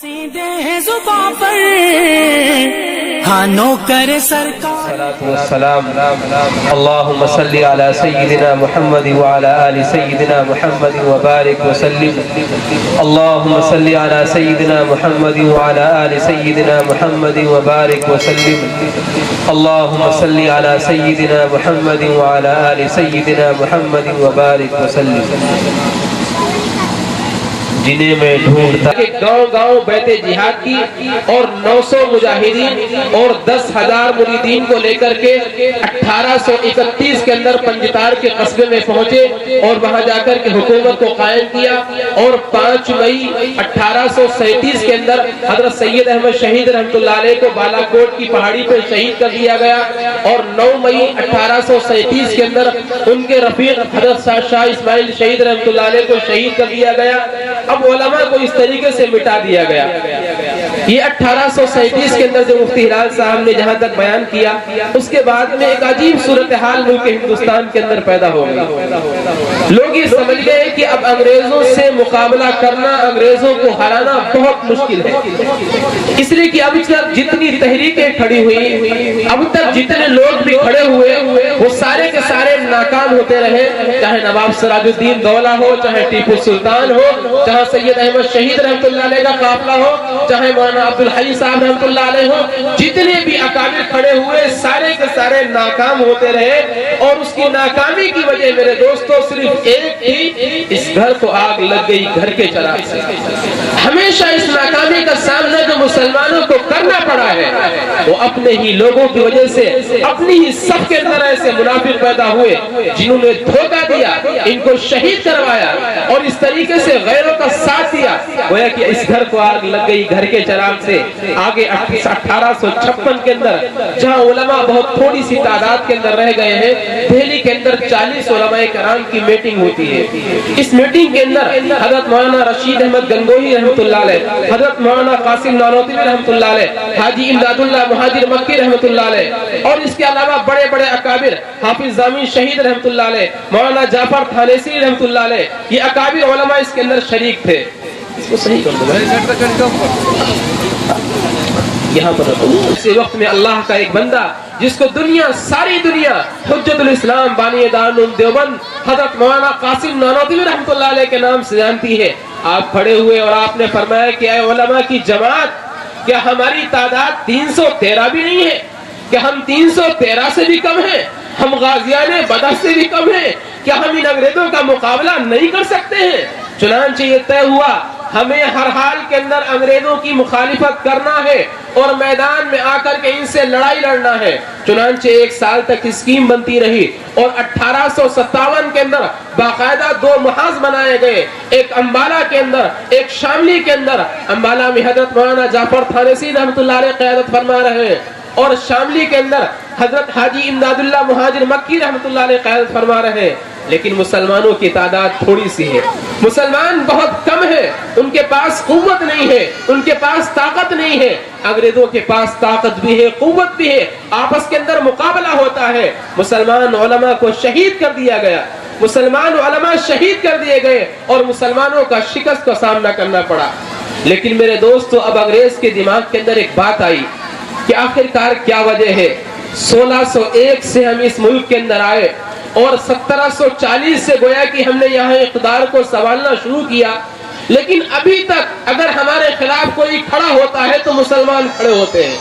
سیدھے زباں پر ہانوں کر سرکار والسلام اللهم صل على سيدنا محمد وعلى آل سيدنا محمد وبارك وسلم اللهم صل على سيدنا محمد وعلى آل سيدنا محمد وبارك وسلم اللهم صل على سيدنا محمد وعلى آل سيدنا محمد وبارك وسلم جنہیں میں ڈھونڈتا کہ گاؤں گاؤں بیت جہاد کی اور 900 مجاہدین اور 10,000 مریدین کو لے کر کے 1831 کے اندر پنجتار کے قصبے میں پہنچے اور وہاں جا کر کے حکومت کو قائم کیا اور 5 مئی 1837 کے اندر حضرت سید احمد شہید رحمۃ اللہ علیہ کو بالا کوٹ کی پہاڑی پر شہید کر دیا گیا اور 9 مئی 1837 کے اندر ان کے رفیق حضرت شاہ اسماعیل شہید رحمۃ اللہ علیہ کو شہید کر دیا گیا۔ اب علماء کو اس طریقے سے مٹا دیا گیا۔ یہ 1837 کے اندر جو مفتی ہلال صاحب نے جہاں تک بیان کیا اس کے بعد میں ایک عجیب صورتحال ملک ہندوستان کے اندر پیدا ہو گئی۔ لوگ یہ سمجھ گئے کہ اب انگریزوں سے مقابلہ کرنا، انگریزوں کو ہرانا بہت مشکل ہے، اس لیے کہ اب تک جتنی تحریکیں کھڑی ہوئی، اب تک جتنے لوگ بھی کھڑے ہوئے وہ سارے کے سارے ناکام ہوتے رہے، چاہے نواب سراج الدین دولہ ہو، چاہے ٹیپو سلطان ہو، چاہے سید احمد شہید رحمۃ اللہ علیہ کا قافلہ ہو، چاہے مولانا عبدالحی صاحب رحمۃ اللہ علیہ ہو، جتنے بھی اکابر کھڑے ہوئے سارے کے سارے ناکام ہوتے رہے اور اس کی ناکامی کی وجہ میرے دوستو صرف ایک تھی، اس گھر کو آگ لگ گئی گھر کے چراغ سے۔ ہمیشہ اس ناکامی کا سامنا جو مسلمانوں کو کرنا پڑا ہے وہ اپنے ہی لوگوں کی وجہ سے، اپنی ہی سب کے اندر ایسے منافق پیدا ہوئے جنہوں نے دھوکہ دیا، ان کو شہید کروایا اور اس طریقے سے غیروں کا ساتھ دیا، گویا کہ اس گھر کو آگ لگ گئی گھر کے چراغ سے۔ آگے 1856 کے اندر جہاں علماء بہت تھوڑی سی تعداد کے اندر رہ گئے ہیں، دہلی کے اندر 40 علماء کرام کی میٹنگ ہوتی ہے۔ اس میٹنگ کے اندر حضرت مولانا رشید احمد گنگوہی رحمۃ اللہ علیہ، حضرت مولانا قاسم نانوتوی رحمۃ اللہ علیہ، حاجی امداد اللہ مہاجر مکی رحمۃ اللہ علیہ اور اس کے علاوہ بڑے بڑے اکابر، حافظ ضامن شہید رحمۃ اللہ علیہ، مولانا جعفر تھانیسی رحمۃ اللہ علیہ، یہ اکابر علماء اس کے اندر شریک تھے۔ اس کو صحیح کر دو یہاں پر اسی وقت میں اللہ کا ایک بندہ جس کو دنیا، ساری دنیا حجت الاسلام بانی دارالعلوم دیوبند حضرت مولانا قاسم نانوتوی رحمۃ اللہ علیہ کے نام سے جانتی ہے، آپ کھڑے ہوئے اور آپ نے فرمایا کہ اے علماء کی جماعت، کیا ہماری تعداد 313 بھی نہیں ہے؟ کیا ہم 313 سے بھی کم ہیں؟ ہم غازیان بدر سے بھی کم ہیں؟ کیا ہم ان انگریزوں کا مقابلہ نہیں کر سکتے ہیں؟ چنانچہ یہ طے ہوا ہمیں ہر حال کے اندر انگریزوں کی مخالفت کرنا ہے اور میدان میں آ کر کے ان سے لڑائی لڑنا ہے۔ چنانچہ 1 سال تک اسکیم بنتی رہی اور 1857 کے اندر باقاعدہ 2 محاذ بنائے گئے، ایک امبالہ کے اندر، ایک شاملی کے اندر۔ امبالہ میں حضرت مولانا جعفر تھانیسی رحمۃ اللہ علیہ قیادت فرما رہے ہیں اور شاملی کے اندر حضرت حاجی امداد اللہ مہاجر مکی رحمۃ اللہ علیہ قیادت فرما رہے ہیں۔ لیکن مسلمانوں کی تعداد تھوڑی سی ہے، مسلمان بہت کم ہے، ان کے پاس قوت نہیں ہے، ان کے پاس طاقت نہیں ہے۔ انگریزوں کے پاس طاقت بھی ہے، قوت بھی ہے، آپس کے اندر مقابلہ ہوتا ہے۔ مسلمان علماء کو شہید کر دیا گیا، مسلمان علماء شہید کر دیے گئے اور مسلمانوں کا شکست کا سامنا کرنا پڑا۔ لیکن میرے دوستو اب انگریز کے دماغ کے اندر ایک بات آئی کہ آخرکار کیا وجہ ہے؟ 1601 سے ہم اس ملک کے اندر آئے اور 1740 سے گویا کہ ہم نے یہاں اقتدار کو سنبھالنا شروع کیا، لیکن ابھی تک اگر ہمارے خلاف کوئی کھڑا ہوتا ہے تو مسلمان کھڑے ہوتے ہیں۔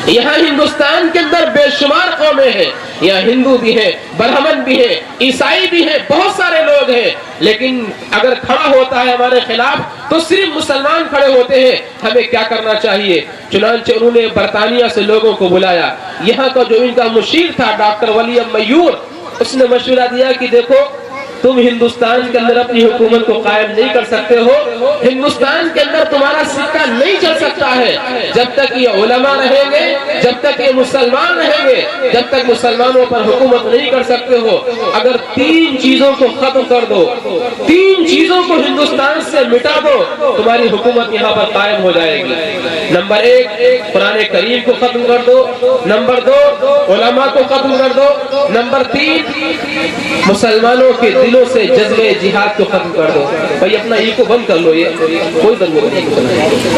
یہاں ہندوستان کے اندر بے شمار قومیں ہیں، یہاں ہندو بھی ہیں، برہمن بھی ہیں، عیسائی بھی ہیں، بہت سارے لوگ ہیں، لیکن اگر کھڑا ہوتا ہے ہمارے خلاف تو صرف مسلمان کھڑے ہوتے ہیں۔ ہمیں کیا کرنا چاہیے؟ چنانچہ انہوں نے برطانیہ سے لوگوں کو بلایا۔ یہاں کا جو ان کا مشیر تھا ڈاکٹر ولیم میور، اس نے مشورہ دیا کہ دیکھو تم ہندوستان کے اندر اپنی حکومت کو قائم نہیں کر سکتے ہو، ہندوستان کے اندر تمہارا سکہ نہیں چل سکتا ہے جب تک یہ علماء رہیں گے، جب تک یہ مسلمان رہیں گے، جب تک مسلمانوں پر حکومت نہیں کر سکتے ہو۔ اگر 3 چیزوں کو ختم کر دو، 3 چیزوں کو ہندوستان سے مٹا دو، تمہاری حکومت یہاں پر قائم ہو جائے گی۔ نمبر 1 قرآن کریم کو ختم کر دو، نمبر 2 علماء کو ختم کر دو، نمبر 3 مسلمانوں کے دلوں سے جذبے جہاد کو ختم کر دو۔ بھائی اپنا ای کو بند کر لو، یہ کوئی بند نہیں۔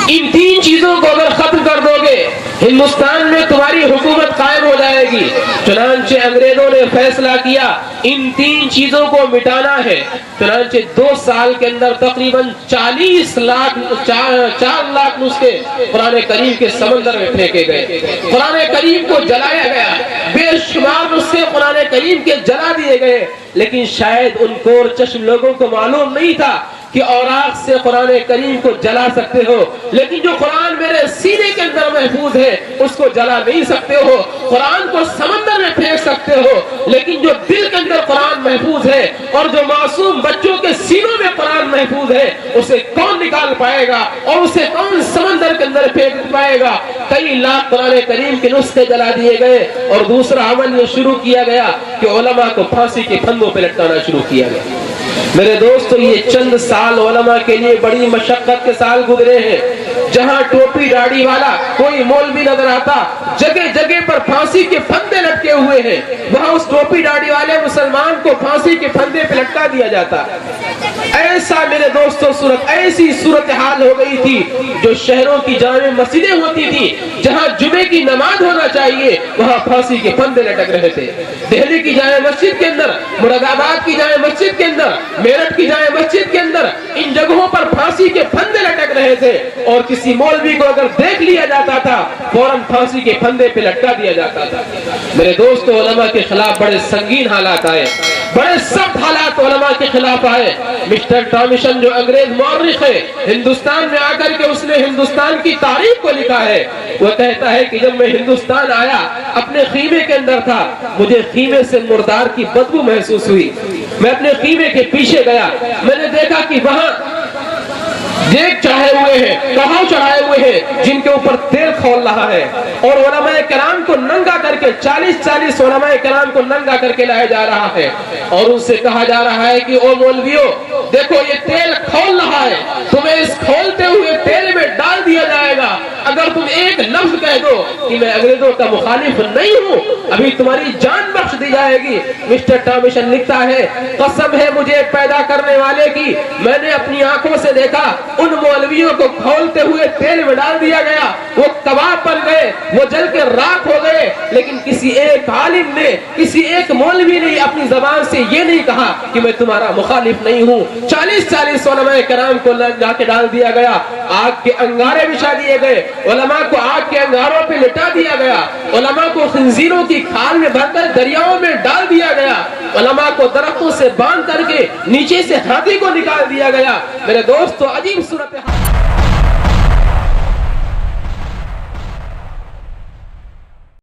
ان تین چیزوں کو اگر ختم کر دو گے ہندوستان میں تمہاری حکومت قائم ہو جائے گی۔ چنانچہ انگریزوں نے فیصلہ کیا ان تین چیزوں کو مٹانا ہے۔ چنانچہ 2 سال کے اندر تقریباً 4 لاکھ نسخے قرآن کریم کے سمندر میں پھینکے گئے، قرآن کریم کو جلایا گیا، بے شمار نسخے قرآن کریم کے جلا دیے گئے۔ لیکن شاید ان کور چشم لوگوں کو معلوم نہیں تھا کہ اوراق سے قرآن کریم کو جلا سکتے ہو، لیکن جو قرآن میرے سینے کے اندر محفوظ ہے اس کو جلا نہیں سکتے ہو۔ قرآن کو سمندر میں پھینک سکتے ہو، لیکن جو دل کے اندر قرآن محفوظ ہے اور جو معصوم بچوں کے سینوں میں قرآن محفوظ ہے اسے کون نکال پائے گا اور اسے کون سمندر کے اندر پھینک پائے گا؟ کئی لاکھ قرآن کریم کے نسخے جلا دیے گئے، اور دوسرا عمل یہ شروع کیا گیا کہ علماء کو پھانسی کے پھندوں پہ لٹکانا شروع کیا گیا۔ میرے دوستو، یہ چند سال علماء کے لیے بڑی مشقت کے سال گزرے ہیں۔ جہاں ٹوپی داڑھی والا کوئی مولوی نظر آتا، جگہ جگہ پر پھانسی کے پھندے لٹکے ہوئے ہیں، وہاں اس ٹوپی داڑھی والے مسلمان کو پھانسی کے پھندے پہ لٹکا دیا جاتا۔ ایسا میرے دوستو ایسی صورتحال ہو گئی تھی، جو شہروں کی جامع مسجدیں ہوتی تھی جہاں جمعے کی نماز ہونا چاہیے وہاں پھانسی کے پھندے لٹک رہے تھے۔ دہلی کی جامع مسجد کے اندر، مراد آباد کی جامع مسجد کے اندر، میرٹھ کی جامع مسجد کے اندر ان جگہوں پر پھانسی کے پھندے لٹک رہے تھے، اور کسی مولوی کو اگر دیکھ لیا جاتا تھا فوراً پھانسی کے پھندے پہ لٹکا دیا جاتا تھا۔ میرے دوستو، علماء کے خلاف بڑے سنگین حالات آئے، بڑے سخت حالات علماء کے خلاف آئے۔ مسٹر ٹامشن جو انگریز مورخ ہے، ہندوستان میں آ کر کے اس نے ہندوستان کی تاریخ کو لکھا ہے۔ وہ کہتا ہے کہ جب میں ہندوستان آیا اپنے خیمے کے اندر تھا، مجھے خیمے سے مردار کی بدبو محسوس ہوئی۔ میں اپنے خیمے کے پیچھے گیا، میں نے دیکھا کہ وہاں دیگ چڑھائے ہوئے ہیں، کڑھاؤ چڑھائے ہوئے ہیں جن کے اوپر تیل کھول رہا ہے، اور علماء کرام کو ننگا کر کے 40 علماء کرام کو ننگا کر کے لایا جا رہا ہے، اور ان سے کہا جا رہا ہے کہ او مولویو دیکھو یہ تیل کھول رہا ہے، تمہیں اس کھولتے ہوئے تیل میں ڈال دیا جائے گا، اگر تم ایک لفظ کہہ دو کہ میں انگریزوں کا مخالف نہیں ہوں ابھی تمہاری جان بخش دی جائے گی۔ مسٹر ٹامشن لکھتا ہے، قسم ہے مجھے پیدا کرنے والے کی، میں نے اپنی آنکھوں سے دیکھا ان مولویوں کو کھولتے ہوئے تیل میں ڈال دیا گیا، وہ کباب بن گئے، وہ جل کے راکھ ہو گئے، لیکن کسی ایک عالم نے، کسی ایک مولوی نے اپنی زبان سے یہ نہیں کہا کہ میں تمہارا مخالف نہیں ہوں۔ 40 علماء کرام کو جا کے ڈال دیا گیا، آگ کے انگارے بچھا دیے گئے، علماء کو آگ کے انگاروں پہ لٹا دیا گیا، علماء کو خنزیروں کی کھال میں بھر کر دریاؤں میں ڈال دیا گیا، علماء کو درختوں سے باندھ کر کے نیچے سے ہاتھی کو نکال دیا گیا۔ میرے دوستو، عجیب صورت